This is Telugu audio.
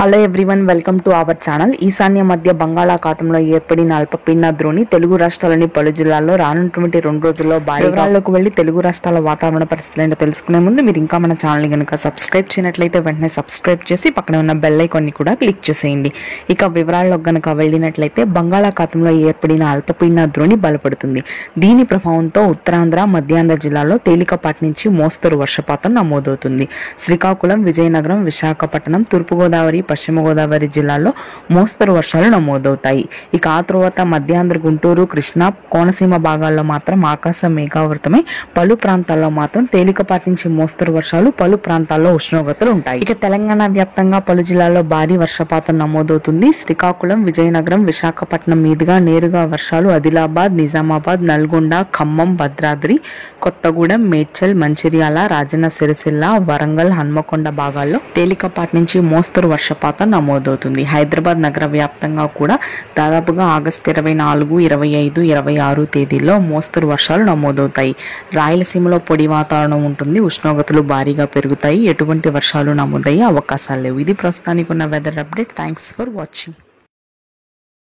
Hello everyone, welcome to our channel. ఈశాన్య మధ్య బంగాళాఖాతంలో ఏర్పడిన అల్పపీడన ద్రోణి తెలుగు రాష్ట్రాలని పలు జిల్లాల్లో రానున్నటువంటి 2 రోజుల్లో వివరాల్లోకి వెళ్లి తెలుగు రాష్ట్రాల వాతావరణ పరిస్థితులు ఏంటో తెలుసుకునే ముందు మీరు ఇంకా మన ఛానల్ని కనుక సబ్స్క్రైబ్ చేయనట్లయితే వెంటనే సబ్స్క్రైబ్ చేసి పక్కనే ఉన్న బెల్ ఐకాన్ని కూడా క్లిక్ చేసేయండి. ఇక వివరాల్లోకి గనక వెళ్ళినట్లయితే బంగాళాఖాతంలో ఏర్పడిన అల్పపీడన ద్రోణి బలపడుతుంది. దీని ప్రభావంతో ఉత్తరాంధ్ర, మధ్యాంధ్ర జిల్లాల్లో తేలికపాటి నుంచి మోస్తరు వర్షపాతం నమోదవుతుంది. శ్రీకాకుళం, విజయనగరం, విశాఖపట్నం, తూర్పుగోదావరి, పశ్చిమ గోదావరి జిల్లాల్లో మోస్తరు వర్షాలు నమోదవుతాయి. ఇక ఆ తర్వాత మధ్యాంధ్ర, గుంటూరు, కృష్ణా, కోనసీమ భాగాల్లో మాత్రం ఆకాశం మేఘావృతమై పలు ప్రాంతాల్లో మాత్రం తేలికపాటి నుంచి మోస్తరు వర్షాలు, పలు ప్రాంతాల్లో ఉష్ణోగ్రతలు ఉంటాయి. ఇక తెలంగాణ వ్యాప్తంగా పలు జిల్లాల్లో భారీ వర్షపాతం నమోదవుతుంది. శ్రీకాకుళం, విజయనగరం, విశాఖపట్నం మీదుగా నేరుగా వర్షాలు ఆదిలాబాద్, నిజామాబాద్, నల్గొండ, ఖమ్మం, భద్రాద్రి, కొత్తగూడెం, మేడ్చల్, మంచిర్యాల, రాజన్న సిరిసిల్ల, వరంగల్, హన్మకొండ భాగాల్లో తేలికపాటి నుంచి మోస్తరు వర్షపాతం నమోదవుతుంది. హైదరాబాద్ నగర వ్యాప్తంగా కూడా దాదాపుగా ఆగస్టు 24, 25, 26 తేదీల్లో మోస్తరు వర్షాలు నమోదవుతాయి. రాయలసీమలో పొడి వాతావరణం ఉంటుంది. ఉష్ణోగ్రతలు భారీగా పెరుగుతాయి. ఎటువంటి వర్షాలు నమోదయ్యే అవకాశాలు లేవు. ఇది ప్రస్తుతానికి ఉన్న weather update. Thanks for watching.